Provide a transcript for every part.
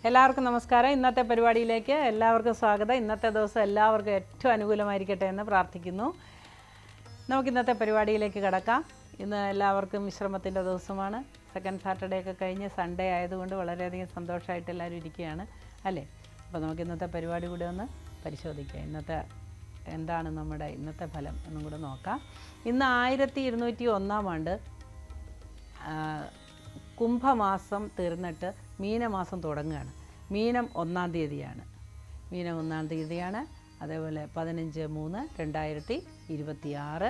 എല്ലാവർക്കും നമസ്കാരം. ഇന്നത്തെ പരിപാടിയിലേക്ക് എല്ലാവർക്കും സ്വാഗതം. ഇന്നത്തെ ദിവസം എല്ലാവർക്കും ഏറ്റവും അനുകൂലമായിരിക്കട്ടെ എന്ന് പ്രാർത്ഥിക്കുന്നു. നമുക്ക് ഇന്നത്തെ പരിപാടിയിലേക്ക് കടക്കാം. ഇന്ന് എല്ലാവർക്കും വിശ്രമത്തിൻ്റെ ദിവസമാണ്. സെക്കൻഡ് സാറ്റർഡേ ഒക്കെ കഴിഞ്ഞ് സൺഡേ ആയതുകൊണ്ട് വളരെയധികം സന്തോഷമായിട്ട് എല്ലാവരും ഇരിക്കുകയാണ് അല്ലേ? അപ്പോൾ നമുക്ക് ഇന്നത്തെ പരിപാടി കൂടെ ഒന്ന് പരിശോധിക്കാം. എന്താണ് നമ്മുടെ ഇന്നത്തെ ഫലം എന്നും കൂടെ നോക്കാം. ഇന്ന് 1201 ആണ്ട് കുംഭമാസം തീർന്നിട്ട് മീനമാസം തുടങ്ങുകയാണ്. മീനം 1-ാം തീയതിയാണ്. അതേപോലെ 15/3/2026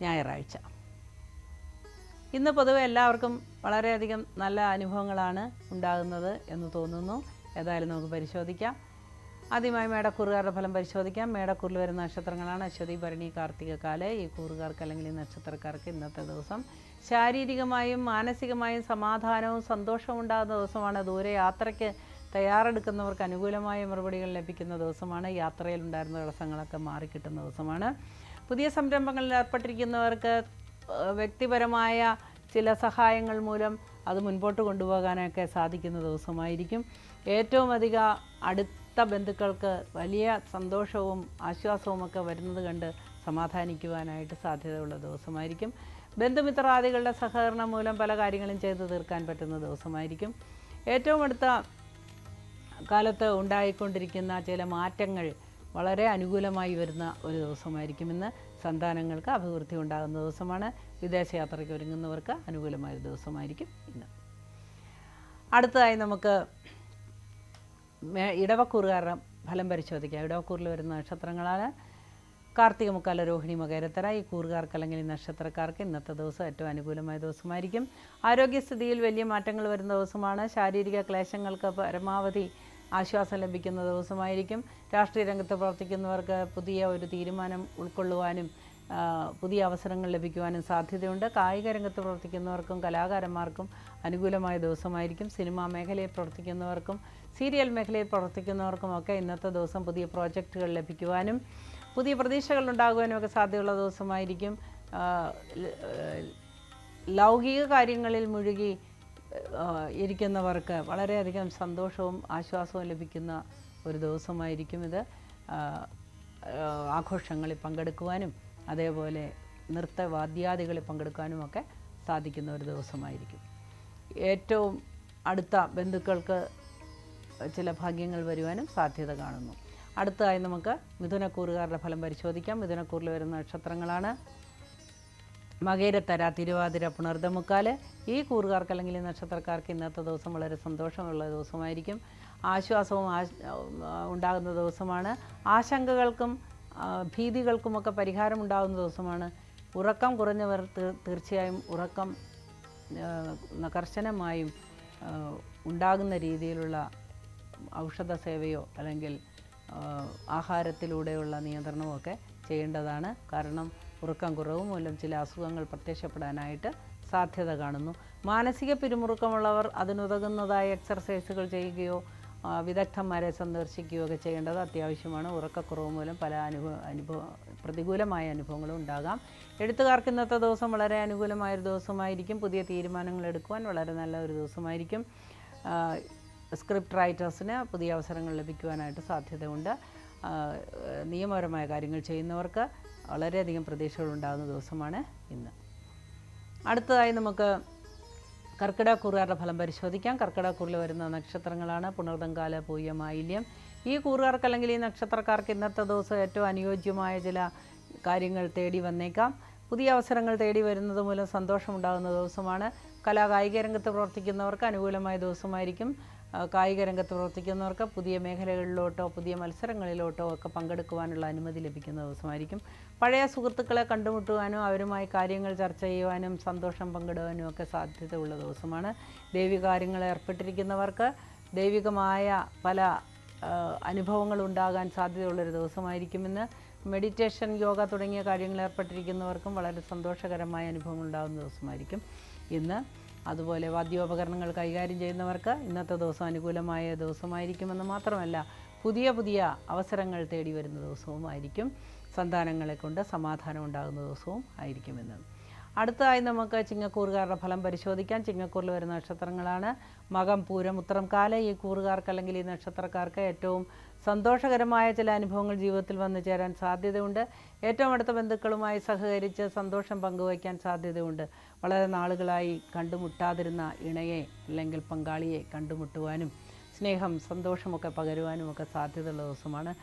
ഞായറാഴ്ച. ഇന്ന് പൊതുവെ എല്ലാവർക്കും വളരെയധികം നല്ല അനുഭവങ്ങളാണ് ഉണ്ടാകുന്നത് എന്ന് തോന്നുന്നു. ഏതായാലും നമുക്ക് പരിശോധിക്കാം. ആദ്യമായി മേടക്കൂറുകാരുടെ ഫലം പരിശോധിക്കാം. മേടക്കൂറിൽ വരുന്ന നക്ഷത്രങ്ങളാണ് അശ്വതി, ഭരണി, കാർത്തിക, കാല്. ഈ കൂറുകാർക്ക് അല്ലെങ്കിൽ ഈ നക്ഷത്രക്കാർക്ക് ഇന്നത്തെ ദിവസം ശാരീരികമായും മാനസികമായും സമാധാനവും സന്തോഷവും ഉണ്ടാകുന്ന ദിവസമാണ്. ദൂരെ യാത്രയ്ക്ക് തയ്യാറെടുക്കുന്നവർക്ക് അനുകൂലമായ മറുപടികൾ ലഭിക്കുന്ന ദിവസമാണ്. യാത്രയിൽ ഉണ്ടായിരുന്ന തടസ്സങ്ങളൊക്കെ മാറിക്കിട്ടുന്ന ദിവസമാണ്. പുതിയ സംരംഭങ്ങളിൽ ഏർപ്പെട്ടിരിക്കുന്നവർക്ക് വ്യക്തിപരമായ ചില സഹായങ്ങൾ മൂലം അത് മുൻപോട്ട് കൊണ്ടുപോകാനൊക്കെ സാധിക്കുന്ന ദിവസമായിരിക്കും. ഏറ്റവും അധികം അടുത്ത ബന്ധുക്കൾക്ക് വലിയ സന്തോഷവും ആശ്വാസവും ഒക്കെ വരുന്നത് കണ്ട് സമാധാനിക്കുവാനായിട്ട് സാധ്യതയുള്ള ദിവസമായിരിക്കും. ബന്ധുമിത്രാദികളുടെ സഹകരണം മൂലം പല കാര്യങ്ങളും ചെയ്തു തീർക്കാൻ പറ്റുന്ന ദിവസമായിരിക്കും. ഏറ്റവും അടുത്ത കാലത്ത് ഉണ്ടായിക്കൊണ്ടിരിക്കുന്ന ചില മാറ്റങ്ങൾ വളരെ അനുകൂലമായി വരുന്ന ഒരു ദിവസമായിരിക്കും. ഇന്ന് സന്താനങ്ങൾക്ക് അഭിവൃദ്ധി ഉണ്ടാകുന്ന ദിവസമാണ്. വിദേശയാത്രയ്ക്ക് ഒരുങ്ങുന്നവർക്ക് അനുകൂലമായ ഒരു ദിവസമായിരിക്കും ഇന്ന്. അടുത്തതായി നമുക്ക് ഇടവക്കൂറുകാരുടെ ഫലം പരിശോധിക്കാം. ഇടവക്കൂറിൽ വരുന്ന നക്ഷത്രങ്ങളാണ് കാർത്തിക, മുക്കാല, രോഹിണി, മകരത്തര. ഈ കൂറുകാർക്ക് അല്ലെങ്കിൽ ഈ നക്ഷത്രക്കാർക്ക് ഇന്നത്തെ ദിവസം ഏറ്റവും അനുകൂലമായ ദിവസമായിരിക്കും. ആരോഗ്യസ്ഥിതിയിൽ വലിയ മാറ്റങ്ങൾ വരുന്ന ദിവസമാണ്. ശാരീരിക ക്ലേശങ്ങൾക്ക് പരമാവധി ആശ്വാസം ലഭിക്കുന്ന ദിവസമായിരിക്കും. രാഷ്ട്രീയ രംഗത്ത് പ്രവർത്തിക്കുന്നവർക്ക് പുതിയ ഒരു തീരുമാനം ഉൾക്കൊള്ളുവാനും പുതിയ അവസരങ്ങൾ ലഭിക്കുവാനും സാധ്യതയുണ്ട്. കായിക രംഗത്ത് പ്രവർത്തിക്കുന്നവർക്കും കലാകാരന്മാർക്കും അനുകൂലമായ ദിവസമായിരിക്കും. സിനിമാ മേഖലയിൽ പ്രവർത്തിക്കുന്നവർക്കും സീരിയൽ മേഖലയിൽ പ്രവർത്തിക്കുന്നവർക്കുമൊക്കെ ഇന്നത്തെ ദിവസം പുതിയ പ്രോജക്റ്റുകൾ ലഭിക്കുവാനും പുതിയ പ്രതീക്ഷകൾ ഉണ്ടാകുവാനും ഒക്കെ സാധ്യതയുള്ള ദിവസമായിരിക്കും. ലൗകിക കാര്യങ്ങളിൽ മുഴുകി ഇരിക്കുന്നവർക്ക് വളരെയധികം സന്തോഷവും ആശ്വാസവും ലഭിക്കുന്ന ഒരു ദിവസമായിരിക്കും ഇത്. ആഘോഷങ്ങളിൽ പങ്കെടുക്കുവാനും അതേപോലെ നൃത്തവാദ്യാദികളിൽ പങ്കെടുക്കാനുമൊക്കെ സാധിക്കുന്ന ഒരു ദിവസമായിരിക്കും. ഏറ്റവും അടുത്ത ബന്ധുക്കൾക്ക് ചില ഭാഗ്യങ്ങൾ വരുവാനും സാധ്യത കാണുന്നു. അടുത്തതായി നമുക്ക് മിഥുനക്കൂറുകാരുടെ ഫലം പരിശോധിക്കാം. മിഥുനക്കൂറിൽ വരുന്ന നക്ഷത്രങ്ങളാണ് മകരത്തര, തിരുവാതിര, പുണർദമുക്കാല്. ഈ കൂറുകാർക്ക് അല്ലെങ്കിൽ ഈ നക്ഷത്രക്കാർക്ക് ഇന്നത്തെ ദിവസം വളരെ സന്തോഷമുള്ള ദിവസമായിരിക്കും. ആശ്വാസവും ഉണ്ടാകുന്ന ദിവസമാണ്. ആശങ്കകൾക്കും ഭീതികൾക്കുമൊക്കെ പരിഹാരമുണ്ടാകുന്ന ദിവസമാണ്. ഉറക്കം കുറഞ്ഞവർ തീർച്ചയായും ഉറക്കം കർശനമായും ഉണ്ടാകുന്ന രീതിയിലുള്ള ഔഷധ സേവയോ അല്ലെങ്കിൽ ആഹാരത്തിലൂടെയുള്ള നിയന്ത്രണമൊക്കെ ചെയ്യേണ്ടതാണ്. കാരണം ഉറക്കം കുറവ് മൂലം ചില അസുഖങ്ങൾ പ്രത്യക്ഷപ്പെടാനായിട്ട് സാധ്യത കാണുന്നു. മാനസിക പിരിമുറുക്കമുള്ളവർ അതിനുതകുന്നതായ എക്സർസൈസുകൾ ചെയ്യുകയോ വിദഗ്ധന്മാരെ സന്ദർശിക്കുകയോ ഒക്കെ ചെയ്യേണ്ടത് അത്യാവശ്യമാണ്. ഉറക്കക്കുറവ് മൂലം പല പ്രതികൂലമായ അനുഭവങ്ങളും ഉണ്ടാകാം. എഴുത്തുകാർക്ക് ഇന്നത്തെ ദിവസം വളരെ അനുകൂലമായൊരു ദിവസമായിരിക്കും. പുതിയ തീരുമാനങ്ങൾ എടുക്കുവാൻ വളരെ നല്ല ഒരു ദിവസമായിരിക്കും. സ്ക്രിപ്റ്റ് റൈറ്റേഴ്സിന് പുതിയ അവസരങ്ങൾ ലഭിക്കുവാനായിട്ട് സാധ്യതയുണ്ട്. നിയമപരമായ കാര്യങ്ങൾ ചെയ്യുന്നവർക്ക് വളരെയധികം പ്രതീക്ഷകളുണ്ടാകുന്ന ദിവസമാണ് ഇന്ന്. അടുത്തതായി നമുക്ക് കർക്കിടകക്കൂറുകാരുടെ ഫലം പരിശോധിക്കാം. കർക്കിടകക്കൂറിൽ വരുന്ന നക്ഷത്രങ്ങളാണ് പുണർദംകാല, പൂയം, ആയില്യം. ഈ കൂറുകാർക്ക് അല്ലെങ്കിൽ ഈ നക്ഷത്രക്കാർക്ക് ഇന്നത്തെ ദിവസം ഏറ്റവും അനുയോജ്യമായ ചില കാര്യങ്ങൾ തേടി വന്നേക്കാം. പുതിയ അവസരങ്ങൾ തേടി വരുന്നത് മൂലം സന്തോഷമുണ്ടാകുന്ന ദിവസമാണ്. കായിക രംഗത്ത് പ്രവർത്തിക്കുന്നവർക്ക് അനുകൂലമായ ദിവസമായിരിക്കും. കായിക രംഗത്ത് പ്രവർത്തിക്കുന്നവർക്ക് പുതിയ മേഖലകളിലോട്ടോ പുതിയ മത്സരങ്ങളിലോട്ടോ ഒക്കെ പങ്കെടുക്കുവാനുള്ള അനുമതി ലഭിക്കുന്ന ദിവസമായിരിക്കും. പഴയ സുഹൃത്തുക്കളെ കണ്ടുമുട്ടുവാനും അവരുമായി കാര്യങ്ങൾ ചർച്ച ചെയ്യുവാനും സന്തോഷം പങ്കിടുവാനും ഒക്കെ സാധ്യതയുള്ള ദിവസമാണ്. ദൈവിക കാര്യങ്ങളിൽ ഏർപ്പെട്ടിരിക്കുന്നവർക്ക് ദൈവികമായ പല അനുഭവങ്ങളുണ്ടാകാൻ സാധ്യതയുള്ളൊരു ദിവസമായിരിക്കുമെന്ന്. മെഡിറ്റേഷൻ, യോഗ തുടങ്ങിയ കാര്യങ്ങളിൽ ഏർപ്പെട്ടിരിക്കുന്നവർക്കും വളരെ സന്തോഷകരമായ അനുഭവങ്ങൾ ഉണ്ടാകുന്ന ദിവസമായിരിക്കും ഇന്ന്. അതുപോലെ വാദ്യോപകരണങ്ങൾ കൈകാര്യം ചെയ്യുന്നവർക്ക് ഇന്നത്തെ ദിവസം അനുകൂലമായ ദിവസമായിരിക്കുമെന്ന് മാത്രമല്ല പുതിയ അവസരങ്ങൾ തേടി വരുന്ന ദിവസവും ആയിരിക്കും. സന്താനങ്ങളെ കൊണ്ട് സമാധാനം ഉണ്ടാകുന്ന ദിവസവും ആയിരിക്കുമെന്ന്. അടുത്തതായി നമുക്ക് ചിങ്ങക്കൂറുകാരുടെ ഫലം പരിശോധിക്കാം. ചിങ്ങക്കൂറിൽ വരുന്ന നക്ഷത്രങ്ങളാണ് മകം, പൂരം, ഉത്രം, കാല. ഈ കൂറുകാർക്ക് അല്ലെങ്കിൽ ഈ നക്ഷത്രക്കാർക്ക് ഏറ്റവും സന്തോഷകരമായ ചില അനുഭവങ്ങൾ ജീവിതത്തിൽ വന്നു ചേരാൻ സാധ്യതയുണ്ട്. ഏറ്റവും അടുത്ത ബന്ധുക്കളുമായി സഹകരിച്ച് സന്തോഷം പങ്കുവയ്ക്കാൻ സാധ്യതയുണ്ട്. വളരെ നാളുകളായി കണ്ടുമുട്ടാതിരുന്ന ഇണയെ അല്ലെങ്കിൽ പങ്കാളിയെ കണ്ടുമുട്ടുവാനും സ്നേഹം, സന്തോഷമൊക്കെ പകരുവാനുമൊക്കെ സാധ്യതയുള്ള ദിവസമാണ്.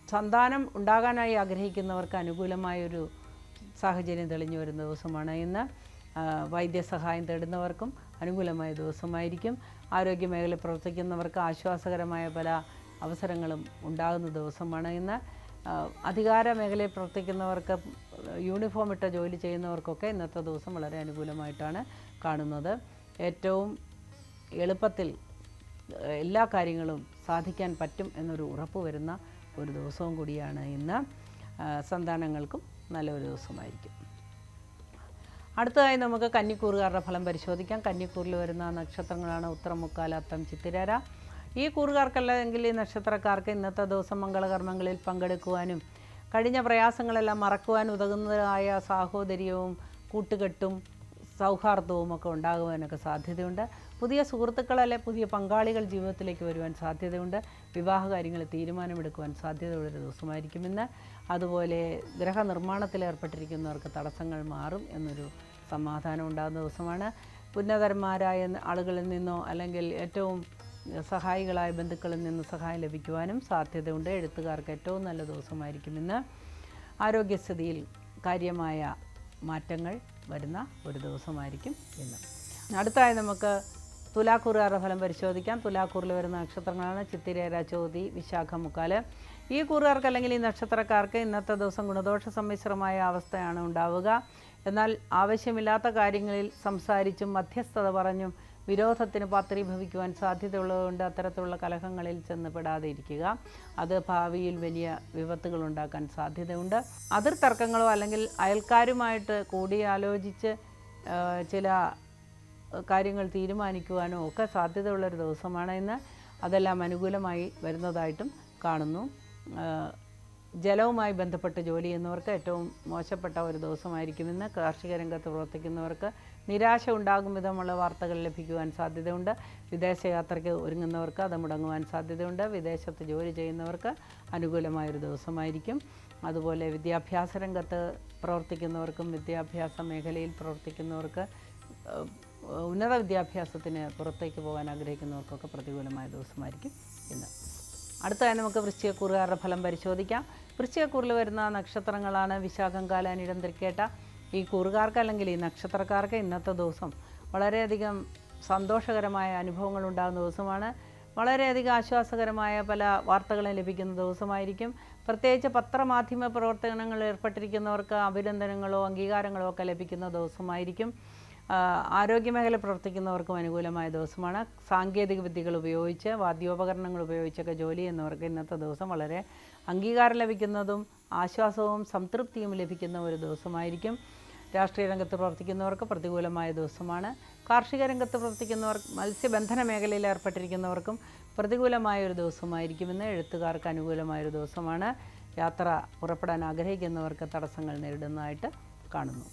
സന്താനം ഉണ്ടാകാനായി ആഗ്രഹിക്കുന്നവർക്ക് അനുകൂലമായൊരു സാഹചര്യം തെളിഞ്ഞു വരുന്ന ദിവസമാണ് ഇന്ന്. വൈദ്യസഹായം തേടുന്നവർക്കും അനുകൂലമായ ദിവസമായിരിക്കും. ആരോഗ്യമേഖലയിൽ പ്രവർത്തിക്കുന്നവർക്ക് ആശ്വാസകരമായ പല അവസരങ്ങളും ഉണ്ടാകുന്ന ദിവസമാണ് ഇന്ന്. അധികാര മേഖലയിൽ പ്രവർത്തിക്കുന്നവർക്ക്, യൂണിഫോം ഇട്ട ജോലി ചെയ്യുന്നവർക്കൊക്കെ ഇന്നത്തെ ദിവസം വളരെ അനുകൂലമായിട്ടാണ് കാണുന്നത്. ഏറ്റവും എളുപ്പത്തിൽ എല്ലാ കാര്യങ്ങളും സാധിക്കാൻ പറ്റും എന്നൊരു ഉറപ്പ് വരുന്ന ഒരു ദിവസവും കൂടിയാണ് ഇന്ന്. സന്താനങ്ങൾക്കും നല്ലൊരു ദിവസമായിരിക്കും. അടുത്തതായി നമുക്ക് കന്നിക്കൂറുകാരുടെ ഫലം പരിശോധിക്കാം. കന്നിക്കൂറിൽ വരുന്ന നക്ഷത്രങ്ങളാണ് ഉത്രം, മുക്കാല, അത്തം, ചിത്തിര. ഈ കൂറുകാർക്കല്ലെങ്കിൽ ഈ നക്ഷത്രക്കാർക്ക് ഇന്നത്തെ ദിവസം മംഗളകർമ്മങ്ങളിൽ പങ്കെടുക്കുവാനും കഴിഞ്ഞ പ്രയാസങ്ങളെല്ലാം മറക്കുവാനും ഉതകുന്നതായ സാഹോദര്യവും കൂട്ടുകെട്ടും സൗഹാർദ്ദവും ഒക്കെ ഉണ്ടാകുവാനൊക്കെ സാധ്യതയുണ്ട്. പുതിയ സുഹൃത്തുക്കളല്ലെ പുതിയ പങ്കാളികൾ ജീവിതത്തിലേക്ക് വരുവാൻ സാധ്യതയുണ്ട്. വിവാഹ കാര്യങ്ങളിൽ തീരുമാനമെടുക്കുവാൻ സാധ്യതയുള്ളൊരു ദിവസമായിരിക്കും ഇന്ന്. അതുപോലെ ഗ്രഹനിർമ്മാണത്തിൽ ഏർപ്പെട്ടിരിക്കുന്നവർക്ക് തടസ്സങ്ങൾ മാറും എന്നൊരു സമാധാനം ഉണ്ടാകുന്ന ദിവസമാണ്. ഉന്നതന്മാരായ ആളുകളിൽ നിന്നോ അല്ലെങ്കിൽ ഏറ്റവും സഹായികളായ ബന്ധുക്കളിൽ നിന്ന് സഹായം ലഭിക്കുവാനും സാധ്യതയുണ്ട്. എഴുത്തുകാർക്ക് ഏറ്റവും നല്ല ദിവസമായിരിക്കും ഇന്ന്. ആരോഗ്യസ്ഥിതിയിൽ കാര്യമായ മാറ്റങ്ങൾ വരുന്ന ഒരു ദിവസമായിരിക്കും ഇന്ന്. അടുത്തായി നമുക്ക് തുലാക്കൂറുകാരുടെ ഫലം പരിശോധിക്കാം. തുലാക്കൂറിൽ വരുന്ന നക്ഷത്രങ്ങളാണ് ചിത്തിര, ചോതി, വിശാഖം, മുക്കാല്. ഈ കൂറുകാർക്ക് അല്ലെങ്കിൽ ഈ നക്ഷത്രക്കാർക്ക് ഇന്നത്തെ ദിവസം ഗുണദോഷ സമ്മിശ്രമായ അവസ്ഥയാണ് ഉണ്ടാവുക. എന്നാൽ ആവശ്യമില്ലാത്ത കാര്യങ്ങളിൽ സംസാരിച്ചും മധ്യസ്ഥത പറഞ്ഞും വിരോധത്തിന് പാത്രീഭവിക്കുവാൻ സാധ്യതയുള്ളതുകൊണ്ട് അത്തരത്തിലുള്ള കലഹങ്ങളിൽ ചെന്ന് പെടാതെ ഇരിക്കുക. അത് ഭാവിയിൽ വലിയ വിപത്തുകൾ ഉണ്ടാക്കാൻ സാധ്യതയുണ്ട്. അതിർത്തർക്കങ്ങളോ അല്ലെങ്കിൽ അയൽക്കാരുമായിട്ട് കൂടിയാലോചിച്ച് ചില കാര്യങ്ങൾ തീരുമാനിക്കുവാനോ ഒക്കെ സാധ്യതയുള്ളൊരു ദിവസമാണ് ഇന്ന്. അതെല്ലാം അനുകൂലമായി വരുന്നതായിട്ടും കാണുന്നു. ജലവുമായി ബന്ധപ്പെട്ട് ജോലി ചെയ്യുന്നവർക്ക് ഏറ്റവും മോശപ്പെട്ട ഒരു ദിവസമായിരിക്കും ഇന്ന്. കാർഷിക രംഗത്ത് പ്രവർത്തിക്കുന്നവർക്ക് നിരാശ ഉണ്ടാകും വിധമുള്ള വാർത്തകൾ ലഭിക്കുവാൻ സാധ്യതയുണ്ട്. വിദേശയാത്രയ്ക്ക് ഒരുങ്ങുന്നവർക്ക് അത് മുടങ്ങുവാൻ സാധ്യതയുണ്ട്. വിദേശത്ത് ജോലി ചെയ്യുന്നവർക്ക് അനുകൂലമായൊരു ദിവസമായിരിക്കും. അതുപോലെ വിദ്യാഭ്യാസ രംഗത്ത് പ്രവർത്തിക്കുന്നവർക്കും വിദ്യാഭ്യാസ മേഖലയിൽ പ്രവർത്തിക്കുന്നവർക്ക് ഉന്നത വിദ്യാഭ്യാസത്തിന് പുറത്തേക്ക് പോകാൻ ആഗ്രഹിക്കുന്നവർക്കൊക്കെ പ്രതികൂലമായ ദിവസമായിരിക്കും ഇന്ന്. അടുത്തതായി നമുക്ക് വൃശ്ചികക്കൂറുകാരുടെ ഫലം പരിശോധിക്കാം. വൃശ്ചികക്കൂറിൽ വരുന്ന നക്ഷത്രങ്ങളാണ് വിശാഖം, കാല, അനിഴം, തൃക്കേട്ട. ഈ കൂറുകാർക്ക് അല്ലെങ്കിൽ ഈ നക്ഷത്രക്കാർക്ക് ഇന്നത്തെ ദിവസം വളരെയധികം സന്തോഷകരമായ അനുഭവങ്ങൾ ഉണ്ടാകുന്ന ദിവസമാണ്. വളരെയധികം ആശ്വാസകരമായ പല വാർത്തകളും ലഭിക്കുന്ന ദിവസമായിരിക്കും. പ്രത്യേകിച്ച് പത്രമാധ്യമ പ്രവർത്തനങ്ങളിൽ ഏർപ്പെട്ടിരിക്കുന്നവർക്ക് അഭിനന്ദനങ്ങളോ അംഗീകാരങ്ങളോ ഒക്കെ ലഭിക്കുന്ന ദിവസമായിരിക്കും. ആരോഗ്യമേഖല പ്രവർത്തിക്കുന്നവർക്കും അനുകൂലമായ ദിവസമാണ്. സാങ്കേതിക വിദ്യകൾ ഉപയോഗിച്ച് വാദ്യോപകരണങ്ങൾ ഉപയോഗിച്ചൊക്കെ ജോലി ചെയ്യുന്നവർക്ക് ഇന്നത്തെ ദിവസം വളരെ അംഗീകാരം ലഭിക്കുന്നതും ആശ്വാസവും സംതൃപ്തിയും ലഭിക്കുന്ന ഒരു ദിവസമായിരിക്കും. രാഷ്ട്രീയ രംഗത്ത് പ്രവർത്തിക്കുന്നവർക്ക് പ്രതികൂലമായ ദിവസമാണ്. കാർഷിക രംഗത്ത് പ്രവർത്തിക്കുന്നവർ, മത്സ്യബന്ധന മേഖലയിൽ ഏർപ്പെട്ടിരിക്കുന്നവർക്കും പ്രതികൂലമായ ഒരു ദിവസമായിരിക്കുമെന്ന്. എഴുത്തുകാർക്ക് അനുകൂലമായൊരു ദിവസമാണ്. യാത്ര പുറപ്പെടാൻ ആഗ്രഹിക്കുന്നവർക്ക് തടസ്സങ്ങൾ നേരിടുന്നതായിട്ട് കാണുന്നു.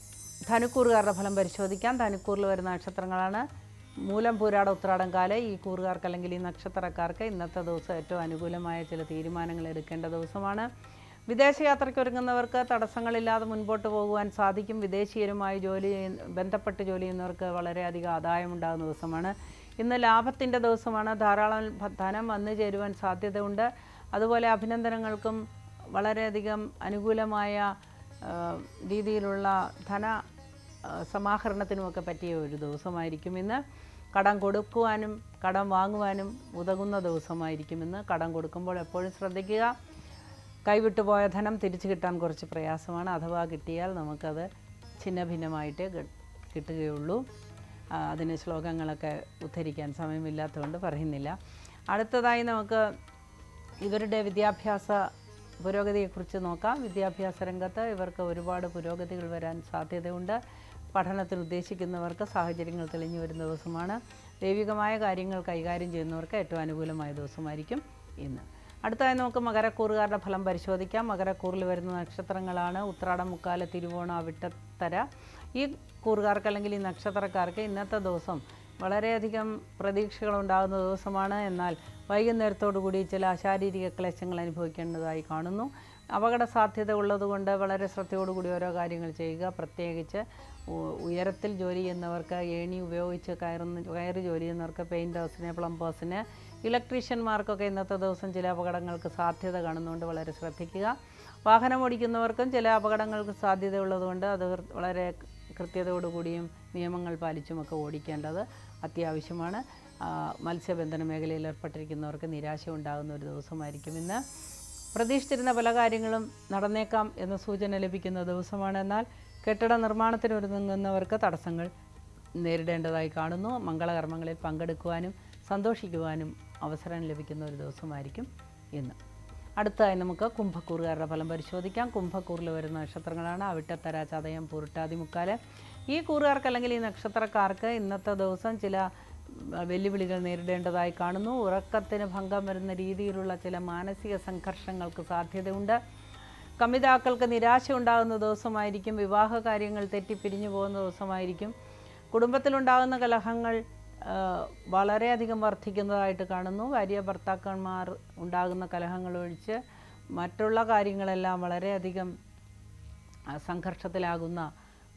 ധനുക്കൂറുകാരുടെ ഫലം പരിശോധിക്കാം. ധനുക്കൂറിൽ വരുന്ന നക്ഷത്രങ്ങളാണ് മൂലം, പൂരാട, ഉത്രാടം, കാല. ഈ കൂറുകാർക്ക് അല്ലെങ്കിൽ ഈ നക്ഷത്രക്കാർക്ക് ഇന്നത്തെ ദിവസം ഏറ്റവും അനുകൂലമായ ചില തീരുമാനങ്ങൾ എടുക്കേണ്ട ദിവസമാണ്. വിദേശയാത്രയ്ക്ക് ഒരുങ്ങുന്നവർക്ക് തടസ്സങ്ങളില്ലാതെ മുൻപോട്ട് പോകുവാൻ സാധിക്കും. വിദേശീയരുമായി ബന്ധപ്പെട്ട് ജോലി ചെയ്യുന്നവർക്ക് വളരെയധികം ആദായമുണ്ടാകുന്ന ദിവസമാണ് ഇന്ന്. ലാഭത്തിൻ്റെ ദിവസമാണ്. ധാരാളം ധനം വന്നു ചേരുവാൻ സാധ്യതയുണ്ട്. അതുപോലെ അഭിനന്ദനങ്ങൾക്കും വളരെയധികം അനുകൂലമായ രീതിയിലുള്ള ധന സമാഹരണത്തിനുമൊക്കെ പറ്റിയ ഒരു ദിവസമായിരിക്കും ഇന്ന്. കടം കൊടുക്കുവാനും കടം വാങ്ങുവാനും ഉതകുന്ന ദിവസമായിരിക്കും ഇന്ന്. കടം കൊടുക്കുമ്പോൾ എപ്പോഴും ശ്രദ്ധിക്കുക. കൈവിട്ടുപോയ ധനം തിരിച്ചു കിട്ടാൻ കുറച്ച് പ്രയാസമാണ്. അഥവാ കിട്ടിയാൽ നമുക്കത് ഛിന്ന ഭിന്നമായിട്ടേ കിട്ടുകയുള്ളൂ. അതിന് ശ്ലോകങ്ങളൊക്കെ ഉദ്ധരിക്കാൻ സമയമില്ലാത്തതുകൊണ്ട് പറയുന്നില്ല. അടുത്തതായി നമുക്ക് ഇവരുടെ വിദ്യാഭ്യാസ പുരോഗതിയെക്കുറിച്ച് നോക്കാം. വിദ്യാഭ്യാസ രംഗത്ത് ഇവർക്ക് ഒരുപാട് പുരോഗതികൾ വരാൻ സാധ്യതയുണ്ട്. പഠനത്തിൽ ഉദ്ദേശിക്കുന്നവർക്ക് സാഹചര്യങ്ങൾ തെളിഞ്ഞു വരുന്ന ദിവസമാണ്. ദൈവികമായ കാര്യങ്ങൾ കൈകാര്യം ചെയ്യുന്നവർക്ക് ഏറ്റവും അനുകൂലമായ ദിവസമായിരിക്കും ഇന്ന്. അടുത്തതായി നമുക്ക് മകരക്കൂറുകാരുടെ ഫലം പരിശോധിക്കാം. മകരക്കൂറിൽ വരുന്ന നക്ഷത്രങ്ങളാണ് ഉത്രാടം, മുക്കാല, തിരുവോണ, അവിട്ടത്തര. ഈ കൂറുകാർക്ക് അല്ലെങ്കിൽ ഈ നക്ഷത്രക്കാർക്ക് ഇന്നത്തെ ദിവസം വളരെയധികം പ്രതീക്ഷകളുണ്ടാകുന്ന ദിവസമാണ്. എന്നാൽ വൈകുന്നേരത്തോടു കൂടി ചില ശാരീരിക ക്ലേശങ്ങൾ അനുഭവിക്കേണ്ടതായി കാണുന്നു. അപകട സാധ്യത ഉള്ളതുകൊണ്ട് വളരെ ശ്രദ്ധയോടുകൂടി ഓരോ കാര്യങ്ങൾ ചെയ്യുക. പ്രത്യേകിച്ച് ഉയരത്തിൽ ജോലി ചെയ്യുന്നവർക്ക്, ഏണി ഉപയോഗിച്ച് കയറി ജോലി ചെയ്യുന്നവർക്ക്, പെയിൻറ്റേഴ്സിന്, പ്ലംബേഴ്സിന്, ഇലക്ട്രീഷ്യന്മാർക്കൊക്കെ ഇന്നത്തെ ദിവസം ചില അപകടങ്ങൾക്ക് സാധ്യത കാണുന്നതുകൊണ്ട് വളരെ ശ്രദ്ധിക്കുക. വാഹനം ഓടിക്കുന്നവർക്കും ചില അപകടങ്ങൾക്ക് സാധ്യതയുള്ളതുകൊണ്ട് അത് വളരെ കൃത്യതയോടുകൂടിയും നിയമങ്ങൾ പാലിച്ചുമൊക്കെ ഓടിക്കേണ്ടത് അത്യാവശ്യമാണ്. മത്സ്യബന്ധന മേഖലയിൽ ഏർപ്പെട്ടിരിക്കുന്നവർക്ക് നിരാശ ഉണ്ടാകുന്ന ഒരു ദിവസമായിരിക്കും ഇന്ന്. പ്രതീക്ഷിച്ചിരുന്ന പല കാര്യങ്ങളും നടന്നേക്കാം എന്ന സൂചന ലഭിക്കുന്ന ദിവസമാണ്. എന്നാൽ കെട്ടിട നിർമ്മാണത്തിന് ഒരുങ്ങുന്നവർക്ക് തടസ്സങ്ങൾ നേരിടേണ്ടതായി കാണുന്നു. മംഗളകർമ്മങ്ങളിൽ പങ്കെടുക്കുവാനും സന്തോഷിക്കുവാനും അവസരം ലഭിക്കുന്ന ഒരു ദിവസമായിരിക്കും ഇന്ന്. അടുത്തതായി നമുക്ക് കുംഭക്കൂറുകാരുടെ ഫലം പരിശോധിക്കാം. കുംഭക്കൂറിൽ വരുന്ന നക്ഷത്രങ്ങളാണ് അവിട്ടത്തര, ചതയം, പൂരുട്ടാതി, മുക്കാല്. ഈ കൂറുകാർക്ക് അല്ലെങ്കിൽ ഈ നക്ഷത്രക്കാർക്ക് ഇന്നത്തെ ദിവസം ചില വെല്ലുവിളികൾ നേരിടേണ്ടതായി കാണുന്നു. ഉറക്കത്തിന് ഭംഗം വരുന്ന രീതിയിലുള്ള ചില മാനസിക സംഘർഷങ്ങൾക്ക് സാധ്യതയുണ്ട്. കമിതാക്കൾക്ക് നിരാശ ഉണ്ടാകുന്ന ദിവസമായിരിക്കും. വിവാഹ കാര്യങ്ങൾ തെറ്റിപ്പിരിഞ്ഞു പോകുന്ന ദിവസമായിരിക്കും. കുടുംബത്തിലുണ്ടാകുന്ന കലഹങ്ങൾ വളരെയധികം വർദ്ധിക്കുന്നതായിട്ട് കാണുന്നു. ഭാര്യ ഭർത്താക്കന്മാർ ഉണ്ടാകുന്ന കലഹങ്ങൾ ഒഴിച്ച് മറ്റുള്ള കാര്യങ്ങളെല്ലാം വളരെയധികം സംഘർഷത്തിലാകുന്ന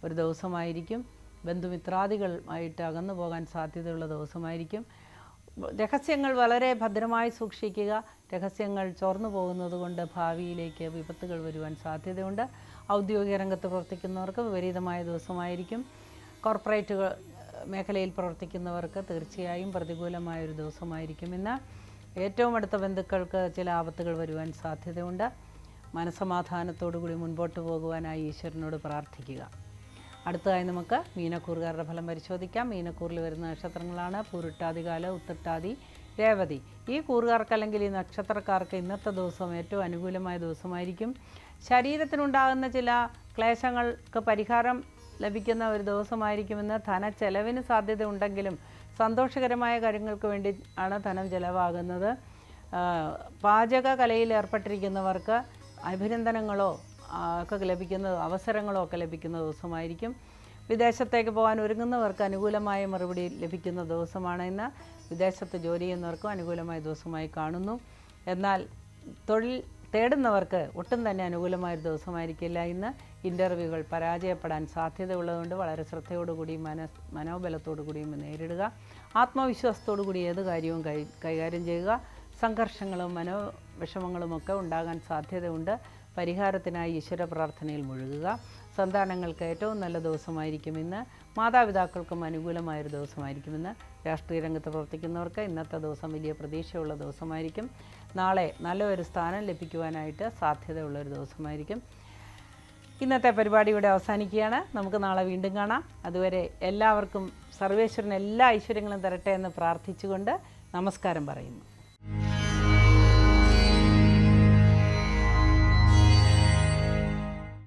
ഒരു ദിവസമായിരിക്കും. ബന്ധുമിത്രാദികളുമായിട്ട് അകന്നു പോകാൻ സാധ്യതയുള്ള ദിവസമായിരിക്കും. രഹസ്യങ്ങൾ വളരെ ഭദ്രമായി സൂക്ഷിക്കുക. രഹസ്യങ്ങൾ ചോർന്നു പോകുന്നത് കൊണ്ട് ഭാവിയിലേക്ക് വിപത്തുകൾ വരുവാൻ സാധ്യതയുണ്ട്. ഔദ്യോഗിക രംഗത്ത് പ്രവർത്തിക്കുന്നവർക്ക് വിപരീതമായ ദിവസമായിരിക്കും. കോർപ്പറേറ്റ് മേഖലയിൽ പ്രവർത്തിക്കുന്നവർക്ക് തീർച്ചയായും പ്രതികൂലമായൊരു ദിവസമായിരിക്കും ഇന്ന്. ഏറ്റവും അടുത്ത ബന്ധുക്കൾക്ക് ചില ആപത്തുകൾ വരുവാൻ സാധ്യതയുണ്ട്. മനസ്സമാധാനത്തോടുകൂടി മുൻപോട്ട് പോകുവാനായി ഈശ്വരനോട് പ്രാർത്ഥിക്കുക. അടുത്തതായി നമുക്ക് മീനക്കൂറുകാരുടെ ഫലം പരിശോധിക്കാം. മീനക്കൂറിൽ വരുന്ന നക്ഷത്രങ്ങളാണ് പൂരുട്ടാതികാല, ഉത്രട്ടാതി, രേവതി. ഈ കൂറുകാർക്ക് അല്ലെങ്കിൽ ഈ നക്ഷത്രക്കാർക്ക് ഇന്നത്തെ ദിവസം ഏറ്റവും അനുകൂലമായ ദിവസമായിരിക്കും. ശരീരത്തിനുണ്ടാകുന്ന ചില ക്ലേശങ്ങൾക്ക് പരിഹാരം ലഭിക്കുന്ന ഒരു ദിവസമായിരിക്കുമെന്ന്. ധനച്ചെലവിന് സാധ്യത ഉണ്ടെങ്കിലും സന്തോഷകരമായ കാര്യങ്ങൾക്ക് വേണ്ടി ആണ് ധനം ചെലവാകുന്നത്. പാചക കലയിൽ ഏർപ്പെട്ടിരിക്കുന്നവർക്ക് അഭിനന്ദനങ്ങളോ ഒക്കെ ലഭിക്കുന്ന അവസരങ്ങളോ ഒക്കെ ലഭിക്കുന്ന ദിവസമായിരിക്കും. വിദേശത്തേക്ക് പോകാൻ ഒരുങ്ങുന്നവർക്ക് അനുകൂലമായ മറുപടി ലഭിക്കുന്ന ദിവസമാണ് ഇന്ന്. വിദേശത്ത് ജോലി ചെയ്യുന്നവർക്കും അനുകൂലമായ ദിവസമായി കാണുന്നു. എന്നാൽ തൊഴിൽ തേടുന്നവർക്ക് ഒട്ടും തന്നെ അനുകൂലമായൊരു ദിവസമായിരിക്കില്ല ഇന്ന്. ഇൻ്റർവ്യൂകൾ പരാജയപ്പെടാൻ സാധ്യതയുള്ളതുകൊണ്ട് വളരെ ശ്രദ്ധയോടുകൂടി മനോബലത്തോടു കൂടിയും നേരിടുക. ആത്മവിശ്വാസത്തോടു കൂടി ഏത് കാര്യവും കൈകാര്യം ചെയ്യുക. സംഘർഷങ്ങളും മനോവിഷമങ്ങളുമൊക്കെ ഉണ്ടാകാൻ സാധ്യതയുണ്ട്. പരിഹാരത്തിനായി ഈശ്വര പ്രാർത്ഥനയിൽ മുഴുകുക. സന്താനങ്ങൾക്ക് ഏറ്റവും നല്ല ദിവസമായിരിക്കും ഇന്ന്. മാതാപിതാക്കൾക്കും അനുകൂലമായൊരു ദിവസമായിരിക്കുമെന്ന്. രാഷ്ട്രീയ രംഗത്ത് പ്രവർത്തിക്കുന്നവർക്ക് ഇന്നത്തെ ദിവസം വലിയ പ്രതീക്ഷയുള്ള ദിവസമായിരിക്കും. നാളെ നല്ലൊരു സ്ഥാനം ലഭിക്കുവാനായിട്ട് സാധ്യതയുള്ളൊരു ദിവസമായിരിക്കും. ഇന്നത്തെ പരിപാടി ഇവിടെ അവസാനിക്കുകയാണ്. നമുക്ക് നാളെ വീണ്ടും കാണാം. അതുവരെ എല്ലാവർക്കും സർവേശ്വരൻ എല്ലാ ഐശ്വര്യങ്ങളും തരട്ടെ എന്ന് പ്രാർത്ഥിച്ചുകൊണ്ട് നമസ്കാരം പറയുന്നു.